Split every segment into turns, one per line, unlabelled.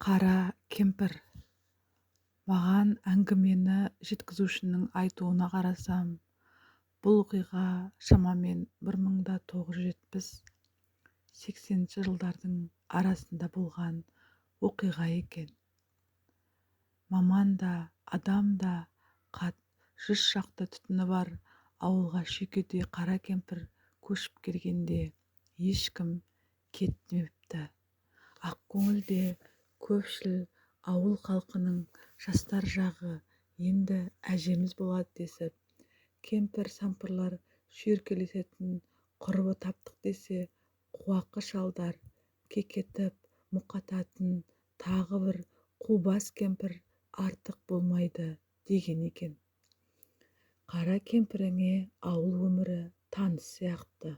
Қара кемпір. Маған әңгімені жеткізушінің айтуына қарасам, бұл оқиға шамамен 1970-80 жылдардың арасында болған оқиға екен. Маман да, адам да қат 100 шақты түтіні бар ауылға шүйкедей қара кемпір көшіп келгенде ешкім кетпепті. Ақкөңіл де көпшіл ауыл халқының жастар жағы енді әжеміз болады десіп, кемпір-сампырлар шүйіркелесетін құрбы таптық десе, қуақы шалдар кекетіп мұқататын тағы бір қу бас кемпір артық болмайды деген екен. Қара кемпіріңе ауыл өмірі таныс сияқты.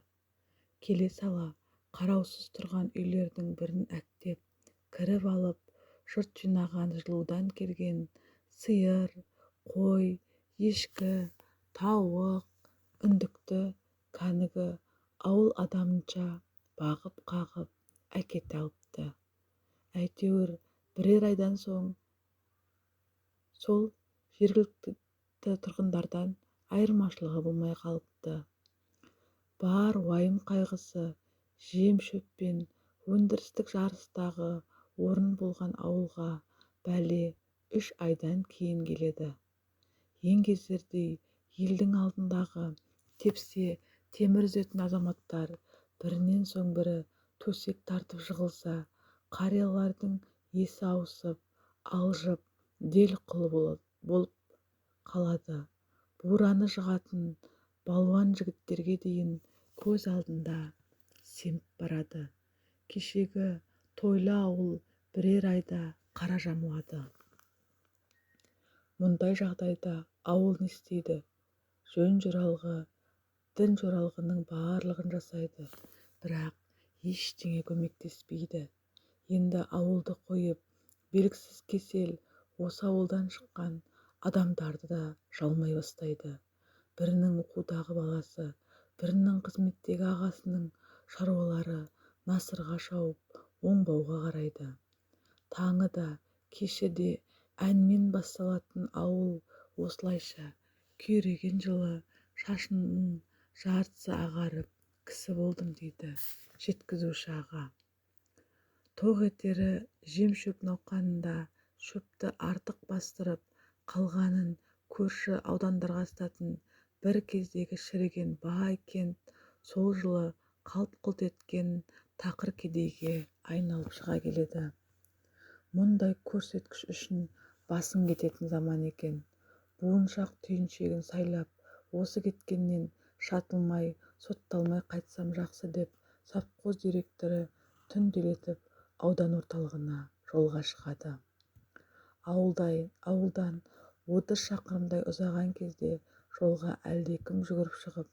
Келе сала қараусыз тұрған үйлердің бірін әктеп кіріп алып, жұрт жинаған жылудан келген сиыр, қой, ешкі, тауық, үндікті кәнігі ауыл адамынша бағып-қағып әкете алыпты. Әйтеуір бірер айдан соң сол жергілікті тұрғындардан айырмашылығы болмай қалыпты. Бар уайым қайғысы жем-шөп пен өндірістік жарыстағы орын болған ауылға бәле 3 айдан кейін келеді. Еңгезердей елдің алдындағы тепсе темір үзетін азаматтар бірінен соң бірі төсек тартып жығылса, қариялардың есі ауысып, алжып, дел-құл болып қалады. Бураны жығатын балуан жігіттерге дейін көз алдында семіп барады. Кешегі тойлы ауыл бірер айда қара жамылады. Мұндай жағдайда ауыл не істейді? Жөн жоралғы, дін жоралғының барлығын жасайды, бірақ ештеңе көмектеспейді. Енді ауылды қойып, белгісіз кесел осы ауылдан шыққан адамдарды да жалмай бастайды. Бірінің оқудағы баласы, бірінің қызметтегі ағасының шаруалары насырға шауып, оңбауға қарайды. Таңы да, кеші де әнмен басталатын ауыл осылайша күйреген жылы шашының жартысы ағарып кісі болдым дейді жеткізуші аға. Тоқ етері жем-шөп науқанында шөпті артық бастырып қалғанын көрші аудандарға сататын бір кездегі шіріген бай кент сол жылы қалт-құлт еткен тақыр кедейге айналып шыға келеді. Мұндай көрсеткіш үшін басын кететін заман екен. Буыншақ түйіншегін сайлап, осы кеткеннен шатылмай, сотталмай қайтсам жақсы деп, совхоз директоры түнделетіп аудан орталығына жолға шығады. Ауылдан 30 шақырымдай ұзаған кезде жолға әлдекім жүгіріп шығып,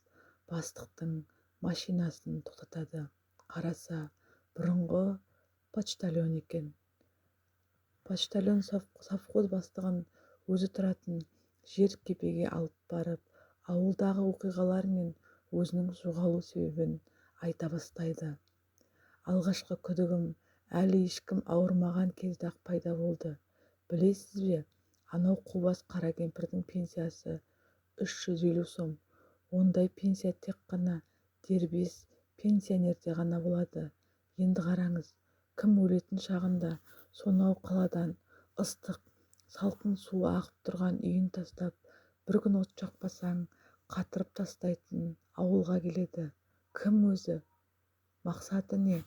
бастықтың машинасын тоқтатады. Қараса, бұрынғы почтальон екен. Почтальон совхоз бастығын өзі тұратын жер кепеге алып барып, ауылдағы оқиғалар мен өзінің жоғалу себебін айта бастайды. Алғашқы күдігім әлі ешкім ауырмаған кезде-ақ пайда болды. Білесіз бе, анау қубас қара кемпірдің пенсиясы 350 сом. Ондай пенсия тек қана дербес пенсионерде ғана болады. Енді қараңыз, кім өлетін шағында сонау қаладан ыстық, салқын суы ағып тұрған үйін тастап, бір күн от жақпасаң қатырып тастайтын ауылға келеді. Кім өзі? Мақсаты не?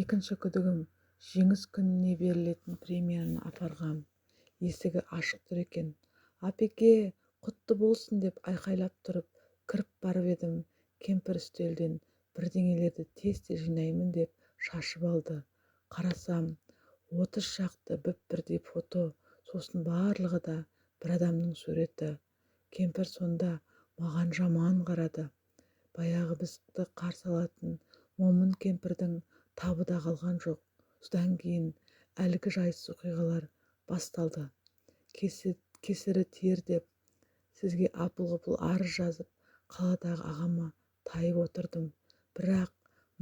Екінші күдігім, жеңіс күніне берілетін премияны апарғам. Есігі ашық тұр екен. Апеке, құтты болсын деп айқайлап тұрып, кіріп барып едім. Кемпір үстелден бірдеңелерді тез жинаймын деп шашып алды. Қарасам, 30 шақты бірдей фото, сосын барлығы да бір адамның суреті. Кемпір сонда маған жаман қарады. Баяғы бізді қарсы алатын момын кемпірдің табы да қалған жоқ. Содан кейін әлгі жайсыз оқиғалар басталды. Кесірі тиер деп сізге апыл-ғұпыл арыз жазып, қаладағы ағама тайып отырдым. Бірақ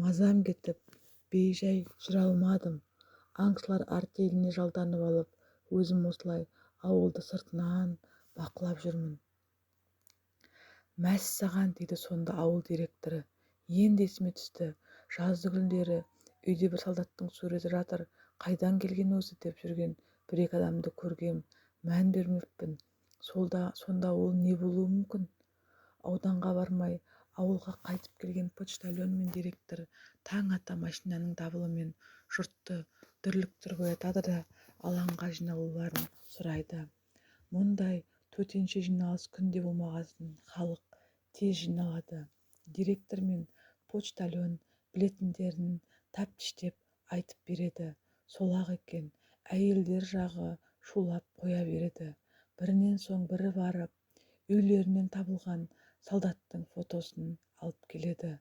мазам кетіп, бейжай жүре алмадым. аңшылар артеліне жалданып алып өзім осылай ауылды сыртынан бақылап жүрмін. Мәссаған дейді сонда ауыл директоры. Енді есіме түсті. Жазды күндері үйде бір солдаттың суреті жатыр. Қайдан келген өзі деп жүрген бір-екі адамды көргем. Мән бермеппін. Сонда ол не болуы мүмкін? Ауданға бармай ауылға қайтып келген почтальон мен директор таң ата машинаның дабылымен жұртты дүрліктіріп оятады да алаңға жиналуларын сұрайды. Мұндай төтенше жиналыс күнде болмағасын халық тез жиналады. Директор мен почтальон білетіндерін тәптіштеп айтып береді. Сол-ақ екен, әйелдер жағы шулап қоя береді. Бірінен соң бірі барып үйлерінен табылған солдаттың фотосын алып келеді.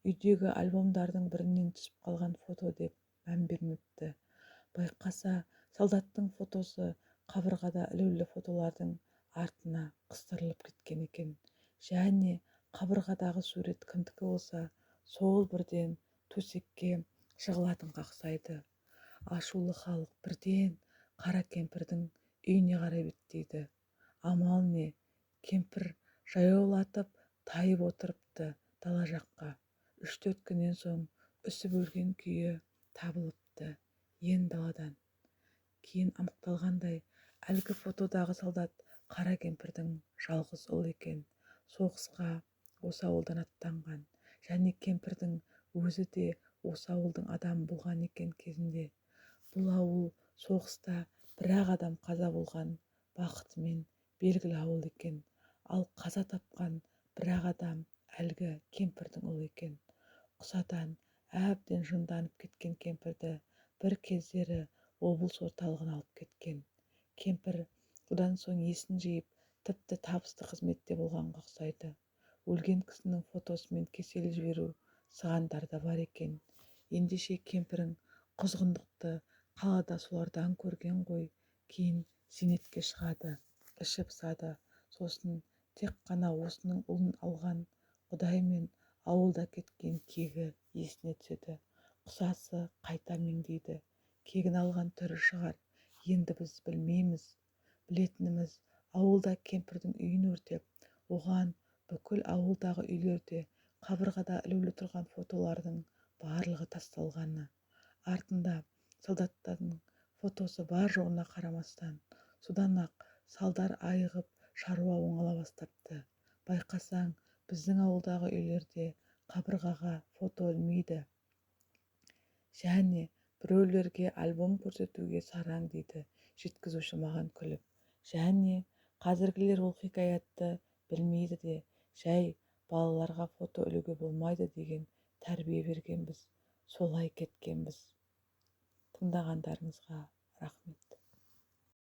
Үйдегі альбомдардың бірінен түсіп қалған фото деп мән бермепті. Байқаса, солдаттың фотосы қабырғада ілулі фотолардың артына қыстырылып кеткен екен. Және қабырғадағы сурет кімдікі болса, сол бірден төсекке жығылатын қақсайды. Ашулы халық бірден қара кемпірдің үйіне қарай беттейді. Амал не? Кемпір жаяулатып тайып отырыпты дала жаққа. 3-4 күннен соң үсіп өлген күйі табылыпты даладан. Кейін анықталғандай, әлгі фотодағы солдат қара кемпірдің жалғыз ұлы екен. Соғысқа осы ауылдан аттанған, және кемпірдің өзі де осы ауылдың адамы болған екен кезінде. Бұл ауыл соғыста бір-ақ адам қаза болған бақытымен белгілі ауыл екен. Ал қаза тапқан бір-ақ адам әлгі кемпірдің ұлы екен. Құсадан әбден жынданып кеткен кемпірді бір кездері облыс орталығына алып кеткен. Кемпір одан соң есін жиып, тіпті табысты қызметте болғанға ұқсайды. Өлген кісінің фотосымен кесел жіберу сығандар да бар екен. Ендеше кемпірің құзғындықты қалада солардан көрген ғой. Кейін зейнетке шығады, іші пысады. Сосын тек қана осының ұлын алған құдай мен ауылда кеткен кегі есіне түседі. Құсасы қайта меңдейді. Кегін алған түрі шығар. Енді біз білмейміз. Білетініміз, ауылда кемпірдің үйін өртеп, оған бүкіл ауылдағы үйлерде қабырғада ілулі тұрған фотолардың барлығы тасталғаны. Артында солдаттардың фотосы бар жоғына қарамастан, содан ақ салдар айығып, шаруа оңала бастапты. Байқасаң, біздің ауылдағы үйлерде қабырғаға фото ілмейді. Және біреулерге альбом көрсетуге сараң дейді жеткізуші маған күліп. Және қазіргілер ол хикаятты білмейді де, жай балаларға фото ілуге болмайды деген тәрбие бергенбіз, солай кеткенбіз. Тыңдағандарыңызға рахмет.